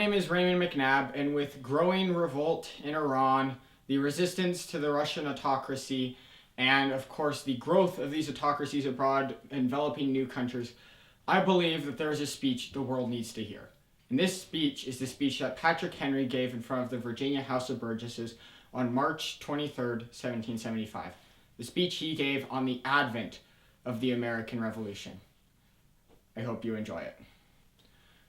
name is Raymond McNabb, and with growing revolt in Iran, the resistance to the Russian autocracy, and of course the growth of these autocracies abroad, enveloping new countries, I believe that there is a speech the world needs to hear. And this speech is the speech that Patrick Henry gave in front of the Virginia House of Burgesses on March 23rd, 1775. The speech he gave on the advent of the American Revolution. I hope you enjoy it.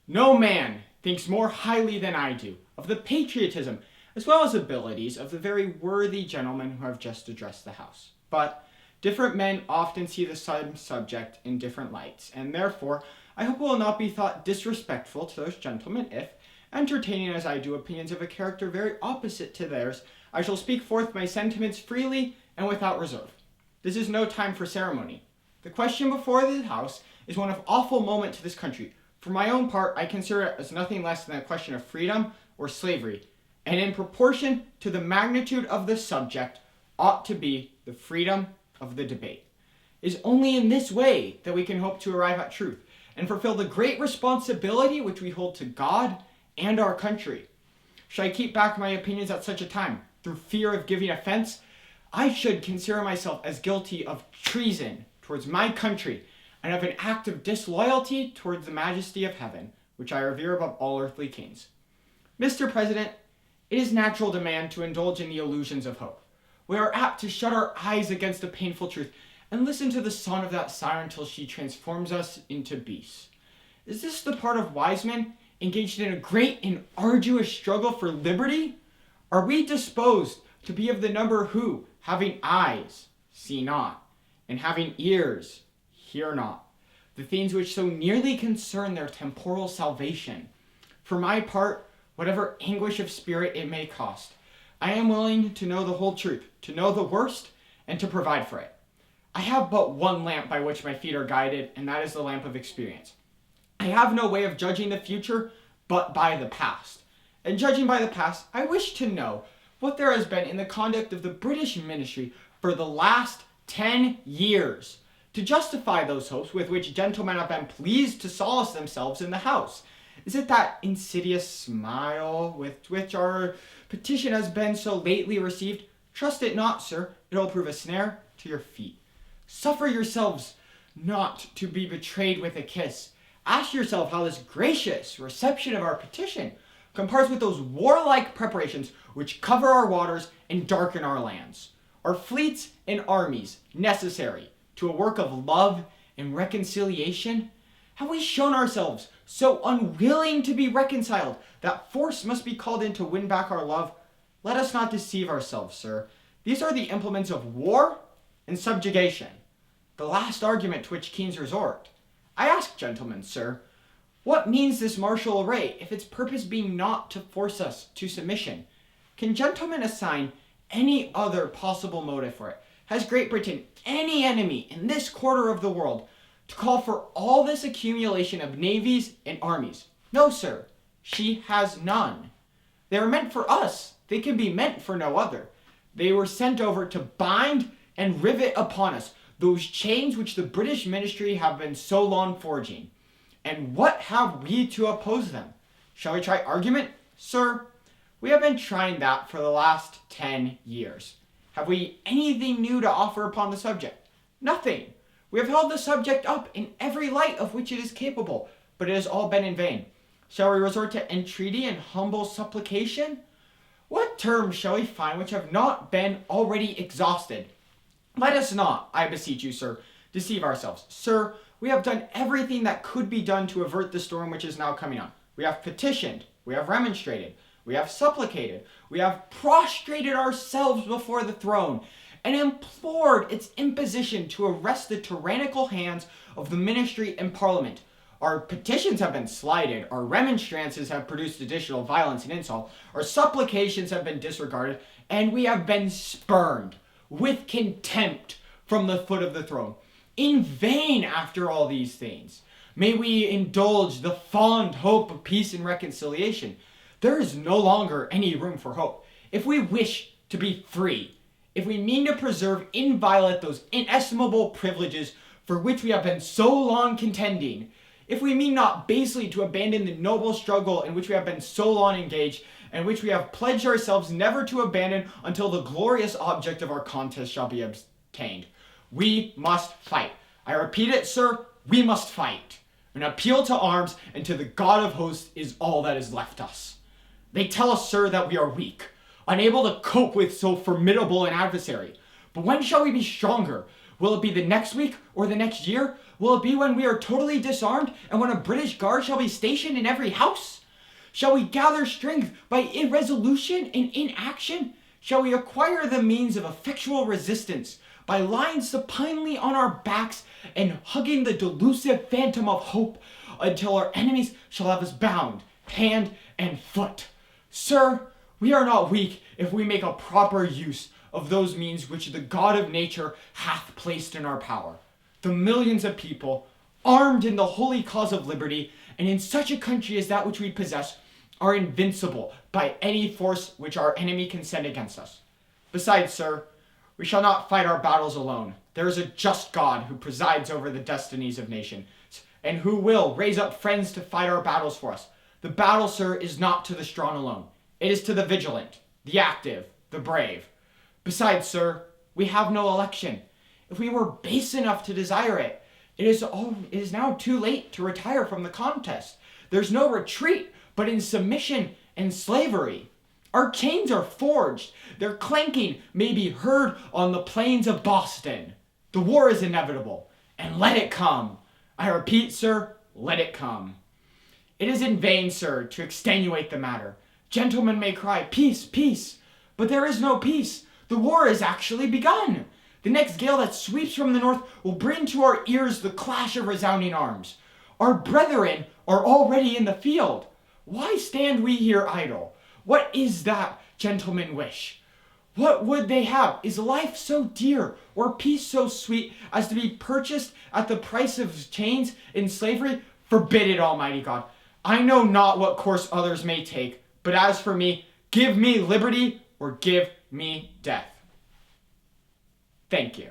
No man thinks more highly than I do of the patriotism as well as abilities of the very worthy gentlemen who have just addressed the House. But different men often see the same subject in different lights, and therefore I hope it will not be thought disrespectful to those gentlemen if, entertaining as I do opinions of a character very opposite to theirs, I shall speak forth my sentiments freely and without reserve. This is no time for ceremony. The question before the House is one of awful moment to this country. For my own part, I consider it as nothing less than a question of freedom or slavery, and in proportion to the magnitude of the subject ought to be the freedom of the debate. It is only in this way that we can hope to arrive at truth and fulfill the great responsibility which we hold to God and our country. Should I keep back my opinions at such a time, through fear of giving offense, I should consider myself as guilty of treason towards my country and of an act of disloyalty towards the majesty of heaven, which I revere above all earthly kings. Mr. President, it is natural to man to indulge in the illusions of hope. We are apt to shut our eyes against the painful truth and listen to the song of that siren till she transforms us into beasts. Is this the part of wise men engaged in a great and arduous struggle for liberty? Are we disposed to be of the number who, having eyes, see not, and having ears, hear not, the things which so nearly concern their temporal salvation? For my part, whatever anguish of spirit it may cost, I am willing to know the whole truth, to know the worst, and to provide for it. I have but one lamp by which my feet are guided, and that is the lamp of experience. I have no way of judging the future but by the past. And judging by the past, I wish to know what there has been in the conduct of the British ministry for the last 10 years to justify those hopes with which gentlemen have been pleased to solace themselves in the House. Is it that insidious smile with which our petition has been so lately received? Trust it not, sir. It will prove a snare to your feet. Suffer yourselves not to be betrayed with a kiss. Ask yourself how this gracious reception of our petition compares with those warlike preparations which cover our waters and darken our lands. Are fleets and armies necessary to a work of love and reconciliation? Have we shown ourselves so unwilling to be reconciled that force must be called in to win back our love? Let us not deceive ourselves, sir. These are the implements of war and subjugation, the last argument to which kings resort. I ask, gentlemen, sir, what means this martial array if its purpose be not to force us to submission? Can gentlemen assign any other possible motive for it? Has Great Britain any enemy in this quarter of the world to call for all this accumulation of navies and armies? No, sir, she has none. They are meant for us. They can be meant for no other. They were sent over to bind and rivet upon us those chains which the British ministry have been so long forging. And what have we to oppose them? Shall we try argument? Sir, we have been trying that for the last 10 years. Have we anything new to offer upon the subject? Nothing. We have held the subject up in every light of which it is capable, but it has all been in vain. Shall we resort to entreaty and humble supplication? What terms shall we find which have not been already exhausted? Let us not, I beseech you, sir, deceive ourselves. Sir, we have done everything that could be done to avert the storm which is now coming on. We have petitioned, we have remonstrated, we have supplicated, we have prostrated ourselves before the throne, and implored its imposition to arrest the tyrannical hands of the ministry and parliament. Our petitions have been slighted, our remonstrances have produced additional violence and insult, our supplications have been disregarded, and we have been spurned with contempt from the foot of the throne. In vain after all these things. May we indulge the fond hope of peace and reconciliation. There is no longer any room for hope. If we wish to be free, if we mean to preserve inviolate those inestimable privileges for which we have been so long contending, if we mean not basely to abandon the noble struggle in which we have been so long engaged, and which we have pledged ourselves never to abandon until the glorious object of our contest shall be obtained. We must fight. I repeat it, sir, we must fight. An appeal to arms and to the God of hosts is all that is left us. They tell us, sir, that we are weak, unable to cope with so formidable an adversary. But when shall we be stronger? Will it be the next week or the next year? Will it be when we are totally disarmed and when a British guard shall be stationed in every house? Shall we gather strength by irresolution and inaction? Shall we acquire the means of effectual resistance by lying supinely on our backs and hugging the delusive phantom of hope until our enemies shall have us bound, hand and foot? Sir, we are not weak if we make a proper use of those means which the God of nature hath placed in our power. The millions of people, armed in the holy cause of liberty, and in such a country as that which we possess, are invincible by any force which our enemy can send against us. Besides, sir, we shall not fight our battles alone. There is a just God who presides over the destinies of nations, and who will raise up friends to fight our battles for us. The battle, sir, is not to the strong alone. It is to the vigilant, the active, the brave. Besides, sir, we have no election. If we were base enough to desire it, it is now too late to retire from the contest. There's no retreat but in submission and slavery. Our chains are forged. Their clanking may be heard on the plains of Boston. The war is inevitable, and let it come. I repeat, sir, let it come. It is in vain, sir, to extenuate the matter. Gentlemen may cry, peace, peace, but there is no peace. The war is actually begun. The next gale that sweeps from the north will bring to our ears the clash of resounding arms. Our brethren are already in the field. Why stand we here idle? What is that gentlemen wish? What would they have? Is life so dear, or peace so sweet, as to be purchased at the price of chains in slavery? Forbid it, Almighty God. I know not what course others may take, but as for me, give me liberty or give me death. Thank you.